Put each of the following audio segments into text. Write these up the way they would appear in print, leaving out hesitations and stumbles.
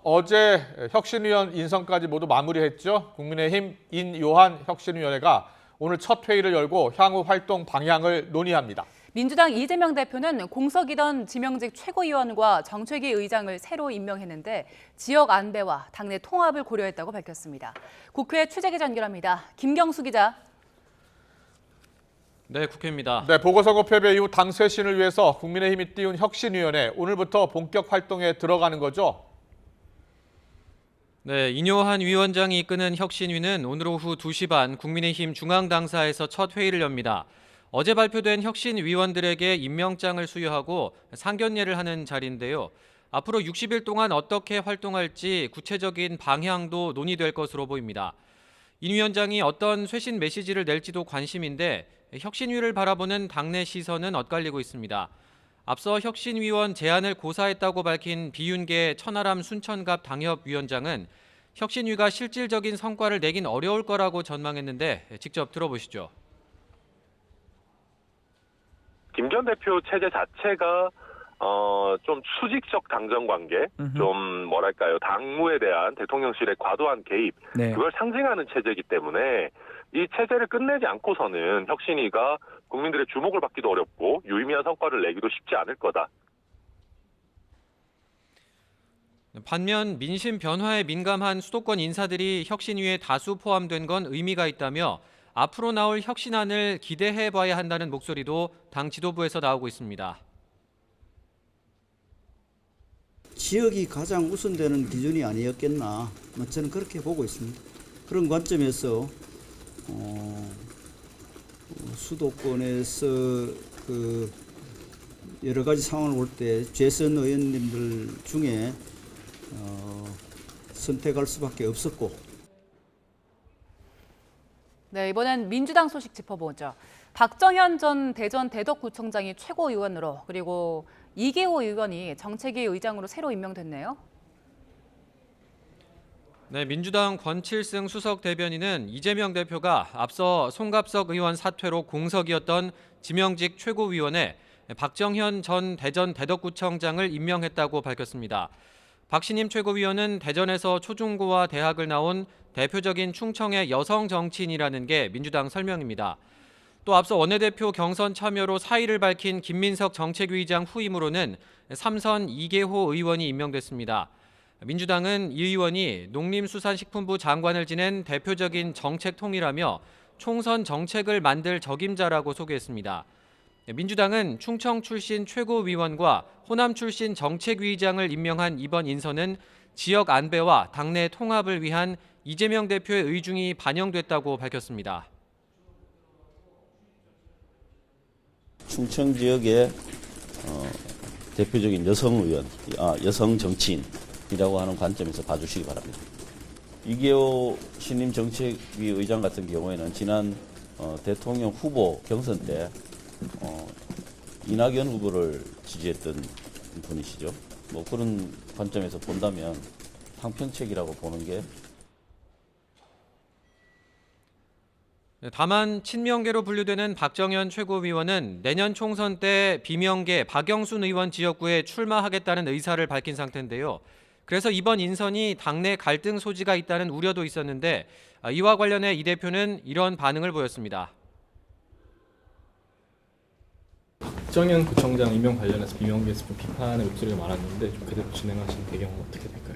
어제 혁신위원 인선까지 모두 마무리했죠. 국민의힘 인요한 혁신위원회가 오늘 첫 회의를 열고 향후 활동 방향을 논의합니다. 민주당 이재명 대표는 공석이던 지명직 최고위원과 정책위 의장을 새로 임명했는데 지역 안배와 당내 통합을 고려했다고 밝혔습니다. 국회 취재기 전결합니다. 김경수 기자. 네, 국회입니다. 네, 보궐선거 패배 이후 당 쇄신을 위해서 국민의힘이 띄운 혁신위원회 오늘부터 본격 활동에 들어가는 거죠? 네, 인요한 위원장이 이끄는 혁신위는 오늘 오후 2시 반 국민의힘 중앙당사에서 첫 회의를 엽니다. 어제 발표된 혁신위원들에게 임명장을 수여하고 상견례를 하는 자리인데요. 앞으로 60일 동안 어떻게 활동할지 구체적인 방향도 논의될 것으로 보입니다. 인 위원장이 어떤 쇄신 메시지를 낼지도 관심인데 혁신위를 바라보는 당내 시선은 엇갈리고 있습니다. 앞서 혁신위원 제안을 고사했다고 밝힌 비윤계 천하람 순천갑 당협위원장은 혁신위가 실질적인 성과를 내긴 어려울 거라고 전망했는데 직접 들어보시죠. 김 전 대표 체제 자체가 좀 수직적 당정 관계, 좀 뭐랄까요, 당무에 대한 대통령실의 과도한 개입, 그걸 상징하는 체제이기 때문에 이 체제를 끝내지 않고서는 혁신위가 국민들의 주목을 받기도 어렵고 유의미한 성과를 내기도 쉽지 않을 거다. 반면 민심 변화에 민감한 수도권 인사들이 혁신위에 다수 포함된 건 의미가 있다며 앞으로 나올 혁신안을 기대해 봐야 한다는 목소리도 당 지도부에서 나오고 있습니다. 지역이 가장 우선되는 기준이 아니었겠나, 저는 그렇게 보고 있습니다. 그런 관점에서 수도권에서 여러 가지 상황을 볼 때 재선 의원님들 중에 선택할 수밖에 없었고. 네, 이번엔 민주당 소식 짚어보죠. 박정현 전 대전 대덕구청장이 최고위원으로 그리고 이계호 의원이 정책위 의장으로 새로 임명됐네요. 네, 민주당 권칠승 수석 대변인은 이재명 대표가 앞서 송갑석 의원 사퇴로 공석이었던 지명직 최고위원에 박정현 전 대전 대덕구청장을 임명했다고 밝혔습니다. 박신임 최고위원은 대전에서 초중고와 대학을 나온 대표적인 충청의 여성 정치인이라는 게 민주당 설명입니다. 또 앞서 원내대표 경선 참여로 사의를 밝힌 김민석 정책위의장 후임으로는 삼선 이계호 의원이 임명됐습니다. 민주당은 이 의원이 농림수산식품부 장관을 지낸 대표적인 정책 통이라며 총선 정책을 만들 적임자라고 소개했습니다. 민주당은 충청 출신 최고위원과 호남 출신 정책위의장을 임명한 이번 인선은 지역 안배와 당내 통합을 위한 이재명 대표의 의중이 반영됐다고 밝혔습니다. 충청 지역의 대표적인 여성 의원, 여성 정치인이라고 하는 관점에서 봐주시기 바랍니다. 이계호 신임 정책위 의장 같은 경우에는 지난 대통령 후보 경선 때 이낙연 후보를 지지했던 분이시죠. 그런 관점에서 본다면 상편책이라고 보는 게. 다만 친명계로 분류되는 박정현 최고위원은 내년 총선 때 비명계 박영순 의원 지역구에 출마하겠다는 의사를 밝힌 상태인데요. 그래서 이번 인선이 당내 갈등 소지가 있다는 우려도 있었는데 이와 관련해 이 대표는 이런 반응을 보였습니다. 박정현 구청장 임명 관련해서 비명계에서 좀 비판의 목소리가 많았는데 좀 그대로 진행하신 배경은 어떻게 될까요?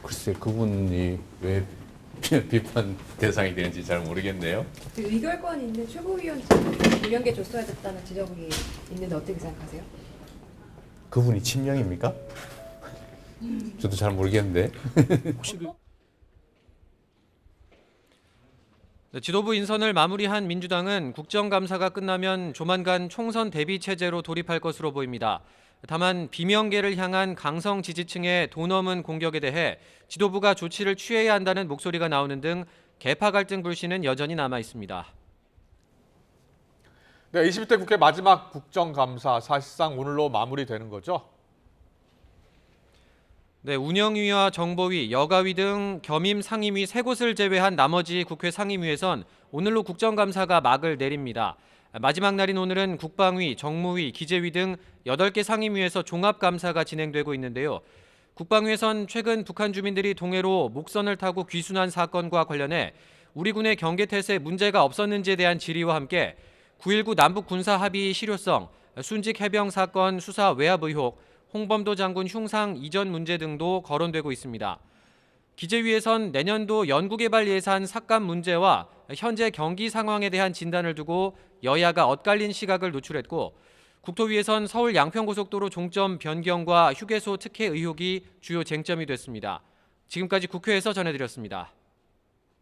글쎄 그분이 왜 비판 대상이 되는지 잘 모르겠네요. 의결권이 있는 최고위원 비명계 줬어야 됐다는 지적이 있는데 어떻게 생각하세요? 그분이 친명입니까? 저도 잘 모르겠는데. 혹시 네, 지도부 인선을 마무리한 민주당은 국정감사가 끝나면 조만간 총선 대비 체제로 돌입할 것으로 보입니다. 다만 비명계를 향한 강성 지지층의 도 넘은 공격에 대해 지도부가 조치를 취해야 한다는 목소리가 나오는 등 계파 갈등 불씨는 여전히 남아 있습니다. 네, 21대 국회 마지막 국정감사 사실상 오늘로 마무리되는 거죠? 네, 운영위와 정보위, 여가위 등 겸임 상임위 3곳을 제외한 나머지 국회 상임위에선 오늘로 국정감사가 막을 내립니다. 마지막 날인 오늘은 국방위, 정무위, 기재위 등 8개 상임위에서 종합감사가 진행되고 있는데요. 국방위에선 최근 북한 주민들이 동해로 목선을 타고 귀순한 사건과 관련해 우리 군의 경계태세에 문제가 없었는지에 대한 질의와 함께 9.19 남북 군사 합의 실효성, 순직 해병 사건 수사 외압 의혹, 홍범도 장군 흉상 이전 문제 등도 거론되고 있습니다. 기재위에선 내년도 연구개발 예산 삭감 문제와 현재 경기 상황에 대한 진단을 두고 여야가 엇갈린 시각을 노출했고, 국토위에선 서울 양평고속도로 종점 변경과 휴게소 특혜 의혹이 주요 쟁점이 됐습니다. 지금까지 국회에서 전해드렸습니다.